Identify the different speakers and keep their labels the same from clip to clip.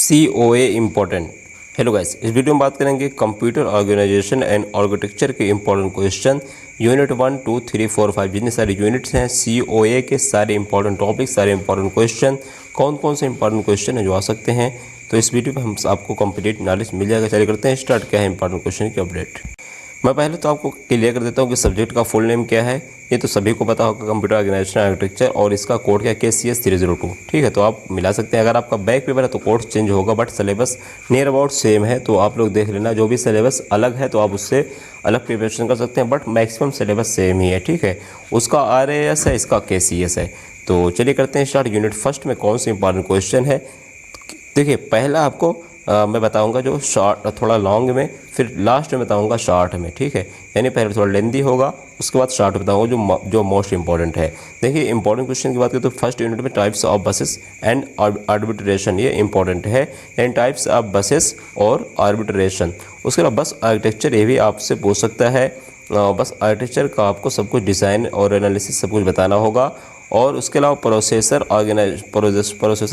Speaker 1: COA important. Hello guys, इस video में बात करेंगे कंप्यूटर ऑर्गेनाइजेशन एंड आर्किटेक्चर के इंपॉर्टेंट क्वेश्चन। यूनिट 1, 2, 3, 4, 5 जितने सारे यूनिट्स हैं COA के सारे इंपॉर्टेंट टॉपिक, सारे इंपॉर्टेंट क्वेश्चन, कौन कौन से इंपॉर्टेंट क्वेश्चन है जो आ सकते हैं, तो इस वीडियो में हम आपको कंप्लीट नॉलेज मिल जाएगा। चलिए करते हैं स्टार्ट। क्या है इंपॉर्टेंट क्वेश्चन की अपडेट। मैं पहले तो आपको क्लियर कर देता हूँ कि सब्जेक्ट का फुल नेम क्या है। ये तो सभी को पता होगा, कंप्यूटर ऑर्गेनाइजेशन आर्किटेक्चर, और इसका कोड क्या KCS 302। ठीक है, तो आप मिला सकते हैं। अगर आपका बैक पेपर है तो कोड चेंज होगा, but syllabus near about same है। तो आप लोग देख लेना, जो भी सिलेबस अलग है तो आप उससे अलग प्रिपरेशन कर सकते हैं, बट मैक्सिमम सिलेबस सेम ही है। ठीक है, उसका RAS है, इसका KCS है। तो चलिए करते हैं स्टार्ट। यूनिट फर्स्ट में कौन से इंपॉर्टेंट क्वेश्चन है। देखिए, पहला आपको मैं बताऊंगा जो शॉर्ट, थोड़ा लॉन्ग में, फिर लास्ट में बताऊंगा शॉर्ट में। ठीक है, यानी पहले थोड़ा लेंदी होगा, उसके बाद शॉर्ट बताऊंगा जो मोस्ट इंपॉर्टेंट है। देखिए, इंपॉर्टेंट क्वेश्चन की बात करें तो फर्स्ट यूनिट में types of buses and arbitration, ये इंपॉर्टेंट है। यानी टाइप्स ऑफ बसेस और आर्बिट्रेशन। उसके बाद बस आर्किटेक्चर, ये भी आपसे पूछ सकता है। बस आर्किटेक्चर का आपको सब कुछ डिज़ाइन और एनालिसिस सब कुछ बताना होगा। और उसके अलावा processor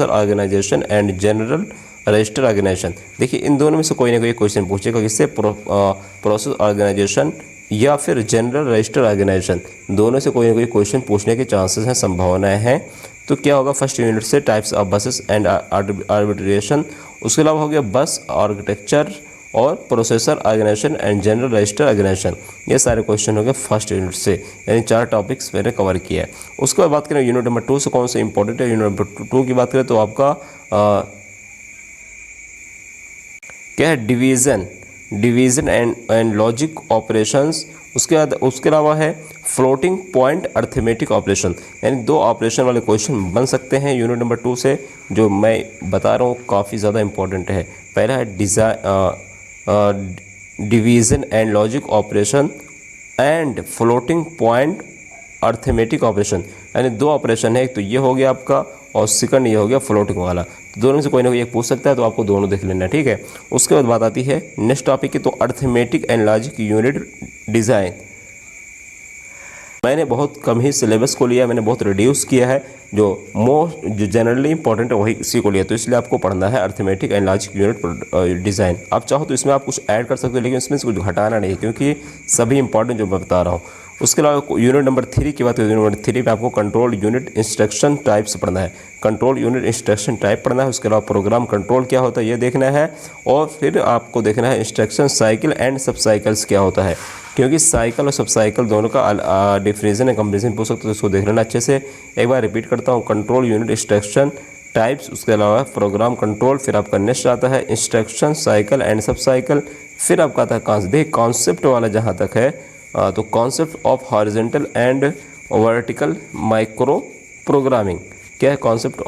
Speaker 1: organisation and general register organisation. देखिए, इन दोनों में से कोई ना कोई क्वेश्चन पूछेगा, किससे, प्रोसेस ऑर्गेनाइजेशन या फिर जनरल रजिस्टर ऑर्गेनाइजेशन, दोनों से कोई ना कोई क्वेश्चन पूछने के चांसेस हैं, संभावनाएं हैं। तो क्या होगा, फर्स्ट यूनिट से types of buses and arbitration. उसके अलावा हो गया बस आर्किटेक्चर और processor organisation and general register organisation. ये सारे क्वेश्चन हो गए फर्स्ट यूनिट से, यानी 4 टॉपिक्स मैंने कवर किया है। उसके बाद बात करें यूनिट नंबर 2 से कौन से इंपॉर्टेंट है। यूनिट नंबर 2 की बात करें तो आपका क्या है, डिवीज़न एंड लॉजिक ऑपरेशंस। उसके अलावा है फ्लोटिंग पॉइंट अर्थमेटिक ऑपरेशन, यानी 2 ऑपरेशन वाले क्वेश्चन बन सकते हैं यूनिट नंबर 2 से, जो मैं बता रहा हूँ काफ़ी ज़्यादा इंपॉर्टेंट है। पहला है division and logic operation and floating point arithmetic operation, यानी 2 ऑपरेशन है। एक तो ये हो गया आपका, और सेकंड ये हो गया फ्लोटिंग वाला। दोनों में से कोई ना कोई एक पूछ सकता है, तो आपको दोनों देख लेना। ठीक है, उसके बाद बात आती है नेक्स्ट टॉपिक की, तो arithmetic and logic unit design. मैंने बहुत कम ही सिलेबस को लिया, मैंने बहुत रिड्यूस किया है। जो जनरली इंपॉर्टेंट है वही इसी को लिया, तो इसलिए आपको पढ़ना है arithmetic and logic unit design. आप चाहो तो इसमें आप कुछ ऐड कर सकते हो, लेकिन इसमें से कुछ घटाना नहीं, क्योंकि सभी इंपॉर्टेंट जो मैं बता रहा हूँ। उसके अलावा यूनिट नंबर 3 की बात करें, यूनिट नंबर 3 पे आपको कंट्रोल यूनिट इंस्ट्रक्शन टाइप्स पढ़ना है। कंट्रोल यूनिट इंस्ट्रक्शन टाइप पढ़ना है। उसके अलावा प्रोग्राम कंट्रोल क्या होता है ये देखना है, और फिर आपको देखना है इंस्ट्रक्शन साइकिल एंड सब साइकिल्स क्या होता है, क्योंकि साइकिल और सब साइकिल दोनों का डिफरेंशन है, कंपेरिजन पूछ सकते हो, तो इसको देख लेना अच्छे से। एक बार रिपीट करता हूँ, कंट्रोल यूनिट इंस्ट्रक्शन टाइप्स, उसके अलावा प्रोग्राम कंट्रोल, फिर आपका नेक्स्ट आता है इंस्ट्रक्शन साइकिल एंड सब साइकिल, फिर आपका आता है कॉन्सेप्ट वाला जहाँ तक है, तो concept of horizontal and vertical micro programming. क्या है, concept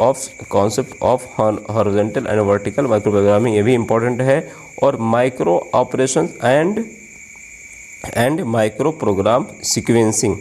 Speaker 1: of horizontal and vertical micro programming, ये भी इंपॉर्टेंट है। और micro operation and micro program sequencing,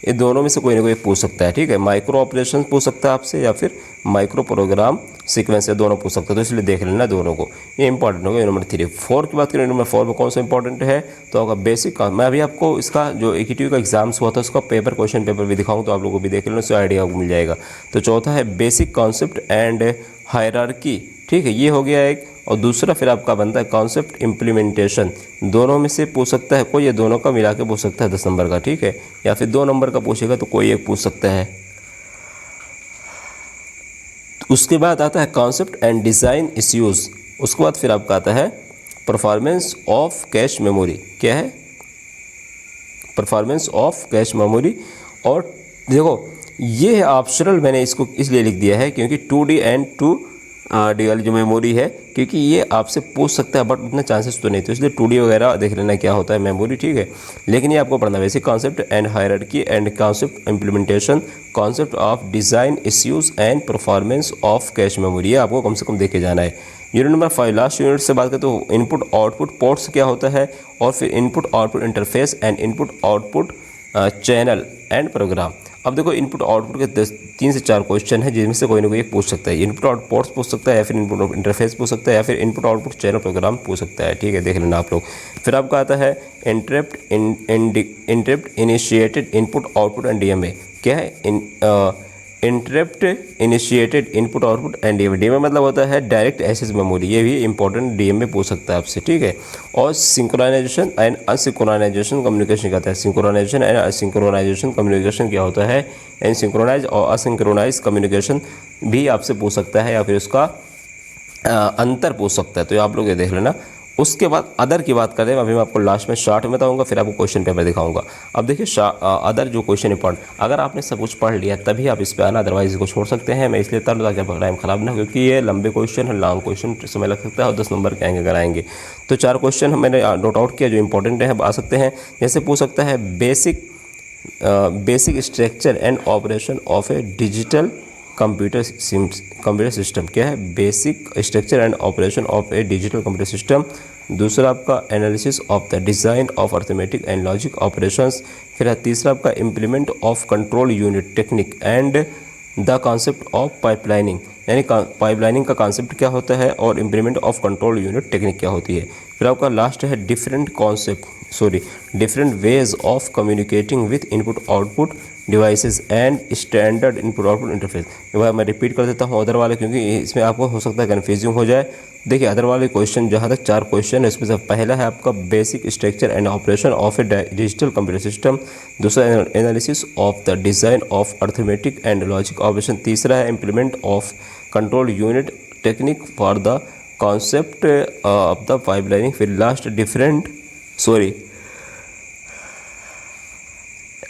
Speaker 1: ये दोनों में से कोई ना कोई पूछ सकता है। ठीक है, माइक्रो ऑपरेशन पूछ सकता है आपसे, या फिर माइक्रो प्रोग्राम सीक्वेंस, ये दोनों पूछ सकते हैं, तो इसलिए देख लेना दोनों को। ये इंपॉर्टेंट होगा। नंबर 3 4 की बात करें, नंबर 4 में कौन सा इंपॉर्टेंट है, तो आपका बेसिक। मैं अभी आपको इसका जो EQT का एग्जाम्स हुआ था उसका क्वेश्चन पेपर भी दिखाऊँ, तो आप लोगों को भी देख लेना, उससे आइडिया मिल जाएगा। तो चौथा है बेसिक कॉन्सेप्ट एंड हायरार्की। ठीक है, ये हो गया एक। और दूसरा फिर आपका बनता है कॉन्सेप्ट इम्प्लीमेंटेशन। दोनों में से पूछ सकता है कोई, ये दोनों का मिला के पूछ सकता है 10 नंबर का। ठीक है, या फिर 2 नंबर का पूछेगा तो कोई एक पूछ सकता है। उसके बाद आता है कॉन्सेप्ट एंड डिज़ाइन इश्यूज़। उसके बाद फिर आपका आता है परफॉर्मेंस ऑफ कैश मेमोरी। क्या है, परफॉर्मेंस ऑफ कैश मेमोरी। और देखो, ये है ऑप्शनल, मैंने इसको इसलिए लिख दिया है क्योंकि 2D एंड 2D वाली जो मेमोरी है, क्योंकि ये आपसे पूछ सकता है, बट उतना चांसेस तो नहीं, तो इसलिए 2D वगैरह देख लेना क्या होता है मेमोरी। ठीक है, लेकिन ये आपको पढ़ना basic concept and hierarchy and concept implementation, concept of design issues and performance of cache memory, ये आपको कम से कम देखे जाना है। यूनिट नंबर 5 लास्ट यूनिट से बात करें तो इनपुट आउटपुट पोर्ट्स क्या होता है, और फिर input output interface and input output channel and program. अब देखो, इनपुट आउटपुट के 3 से 4 क्वेश्चन है, जिनमें से कोई ना कोई एक पूछ सकता है। इनपुट आउटपुट पोर्ट्स पूछ सकता है, या फिर इनपुट इंटरफेस पूछ सकता है, या फिर इनपुट आउटपुट चैनल प्रोग्राम पूछ सकता है। ठीक है, देख लेना आप लोग। फिर आपका आता है interrupt initiated input output and DMA। क्या है, interrupt initiated input output and DM मतलब होता है डायरेक्ट एक्सेस मेमोरी, ये भी इंपॉर्टेंट डीएम में पूछ सकता है आपसे, ठीक है। और सिंक्रोनाइजेशन एंड असिंक्रोनाइजेशन कम्युनिकेशन कहता है। सिंक्रोनाइजेशन एंड असिंक्रोनाइजेशन कम्युनिकेशन क्या होता है, एंड सिंक्रोनाइज और असिंक्रोनाइज कम्युनिकेशन भी आपसे पूछ सकता है, या फिर उसका अंतर पूछ सकता है, तो आप लोग ये देख लेना। उसके बाद अदर की बात करें, अभी मैं आपको लास्ट में शॉर्ट में बताऊंगा, फिर आपको क्वेश्चन पेपर दिखाऊंगा। अब देखिए अदर जो क्वेश्चन इंपॉर्टेंट, अगर आपने सब कुछ पढ़ लिया तभी आप इस पे आना, अदरवाइज इसको छोड़ सकते हैं। मैं इसलिए ताकि आपका टाइम खराब ना हो, क्योंकि ये लंबे क्वेश्चन है, लॉन्ग क्वेश्चन समय लग सकता है और 10 नंबर के आएंगे अगर आएंगे तो। 4 क्वेश्चन मैंने नोट आउट किया जो इंपॉर्टेंट है, आ सकते हैं। जैसे पूछ सकता है basic structure and operation of a digital computer system. क्या है, basic structure and operation of a digital computer system. दूसरा आपका analysis of the design of arithmetic and logic operations. फिर तीसरा आपका implement of control unit technique and the concept of pipelining, यानी pipelining का concept क्या होता है और implement of control unit technique क्या होती है। फिर आपका लास्ट है different ways of communicating with input output devices and standard input output interface. मैं रिपीट कर देता हूँ अदर वाले, क्योंकि इसमें आपको हो सकता है कन्फ्यूजिंग हो जाए। देखिए अदर वाले क्वेश्चन जहाँ तक 4 क्वेश्चन है, इसमें से पहला है आपका basic structure and operation of a digital computer system. दूसरा analysis of the design of arithmetic and logic operation. तीसरा है implement of control unit technique for the concept of the pipelining. फिर last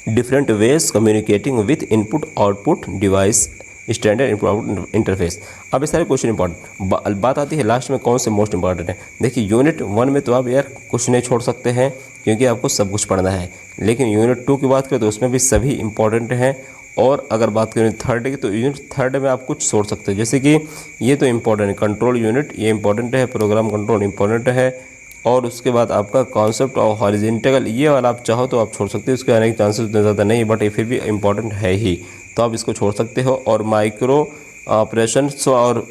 Speaker 1: different ways communicating with input output device standard input output interface. अब ये सारे question important बात आती है last में, कौन से मोस्ट इंपॉर्टेंट है। देखिए यूनिट 1 में तो आप यार कुछ नहीं छोड़ सकते हैं, क्योंकि आपको सब कुछ पढ़ना है। लेकिन यूनिट 2 की बात करें तो उसमें भी सभी इंपॉर्टेंट हैं। और अगर बात करें थर्ड की, तो यूनिट 3 में आप कुछ छोड़ सकते हैं, जैसे कि ये तो इंपॉर्टेंट है, कंट्रोल यूनिट ये इंपॉर्टेंट है, प्रोग्राम कंट्रोल इंपॉर्टेंट है। और उसके बाद आपका कॉन्सेप्ट ऑफ हॉरिजॉन्टल, ये वाला आप चाहो तो आप छोड़ सकते हो, इसके आने के चांसेस उतने ज़्यादा नहीं, बट ये फिर भी इंपॉर्टेंट है ही, तो आप इसको छोड़ सकते हो। और माइक्रो ऑपरेशंस और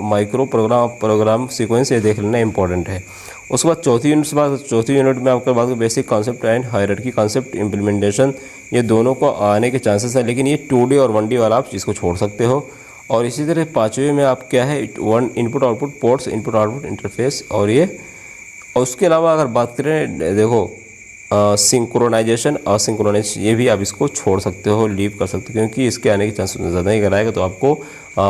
Speaker 1: माइक्रो प्रोग्राम सीक्वेंस ये देख लेना इंपॉर्टेंट है। उसके बाद चौथी यूनिट में आपका बात basic concept and hierarchy concept implementation, ये दोनों को आने के चांसेस है, लेकिन ये 2D और 1D वाला आप इसको छोड़ सकते हो। और इसी तरह 5वें में आप क्या है, input output ports, input output interface, और ये। और उसके अलावा अगर बात करें, देखो सिंक्रोनाइजेशन और सिंक्रोनाइज, ये भी आप इसको छोड़ सकते हो, लीव कर सकते हो, क्योंकि इसके आने के चांसेस ज़्यादा नहीं कराएगा, तो आपको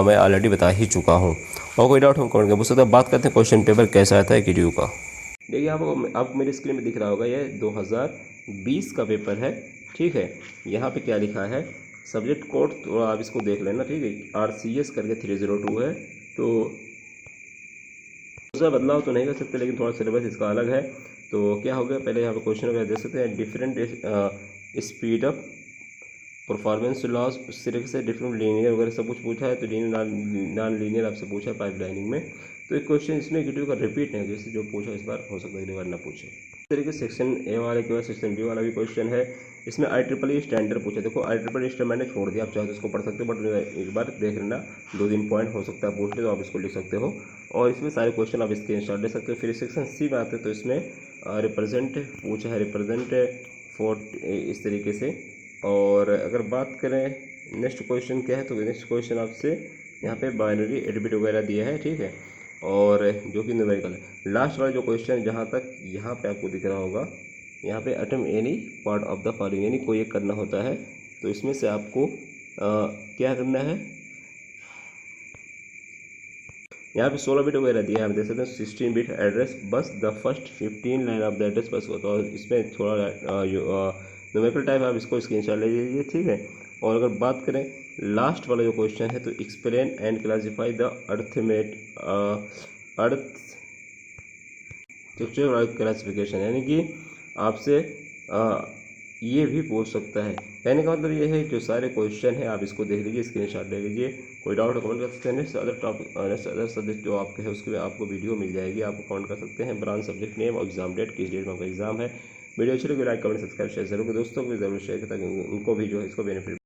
Speaker 1: मैं ऑलरेडी बता ही चुका हूँ। और कोई डाउट हम कमेंट कर पूछ सकते हैं। बात करते हैं क्वेश्चन पेपर कैसा आता है KTU का। देखिए आपको मेरे स्क्रीन में दिख रहा होगा, ये 2020 का पेपर है, ठीक है। यहाँ पे क्या लिखा है, सब्जेक्ट कोड थोड़ा आप इसको देख लेना, ठीक है। RCS करके 302 है, तो दूसरा बदलाव तो नहीं कर सकते, लेकिन थोड़ा सिलेबस इसका अलग है। तो क्या हो गया, पहले यहाँ पे क्वेश्चन वगैरह देख सकते हैं। Different speed up performance loss, उस तरीके से डिफरेंट लीनियर वगैरह सब कुछ पूछा है। तो लीनियर नॉन लीनियर आपसे पूछा है पाइपलाइनिंग में, तो एक क्वेश्चन इसमें KTU का रिपीट नहीं, जैसे जो पूछा इस बार हो सकता है अगली बार ना पूछे। इस तरीके से सेक्शन A वाले के बाद सेक्शन B वाला भी क्वेश्चन है। इसमें IEEE स्टैंडर्ड पूछा। देखो IEEE स्टैंडर्ड मैंने छोड़ दिया, आप चाहे तो इसको पढ़ सकते हो, बट एक बार देख लेना, 2-3 पॉइंट हो सकता है पूछ ले, तो आप इसको लिख सकते हो। और इसमें सारे क्वेश्चन आप स्क्रीनशॉट ले सकते हो। फिर सेक्शन C में आते हैं, तो इसमें रिप्रेजेंट पूछा है, रिप्रेजेंट फॉर इस तरीके से। और अगर बात करें नेक्स्ट क्वेश्चन क्या है, तो नेक्स्ट क्वेश्चन आपसे यहाँ पे बाइनरी एडबिट वगैरह दिया है, ठीक है, और जो कि न्यूमेरिकल है। लास्ट वाला जो क्वेश्चन जहाँ तक यहाँ पे आपको दिख रहा होगा, यहाँ पे attempt any part of the following, यानी कोई एक करना होता है, तो इसमें से आपको क्या करना है। यहाँ पे 16 बिट वगैरह दिया है, हम देख सकते हैं 16 bit address bus, the first 15 line of the address bus. तो इसमें थोड़ा न्यूमेरिकल टाइप, आप इसको स्क्रीनशॉट ले लीजिए, ठीक है। और अगर बात करें लास्ट वाला जो क्वेश्चन है, तो explain and classify the earth classification, यानी कि आपसे ये भी पूछ सकता है। कहने का मतलब ये है, जो सारे क्वेश्चन हैं आप इसको देख लीजिए, स्क्रीनशॉट ले लीजिए। कोई डाउट कमेंट कर सकते हैं। नेक्स्ट अदर सब्जेक्ट जो आपके है उसके आपको वीडियो मिल जाएगी, आप कमेंट कर सकते हैं। ब्रांच, सब्जेक्ट नेम और एग्जाम डेट, किस डेट में आपका एग्जाम है। वीडियो अच्छी लगी लाइक कमेंट सब्सक्राइब शेयर जरूर, दोस्तों को भी जरूर शेयर करें, ताकि उनको भी जो है इसको बेनिफिट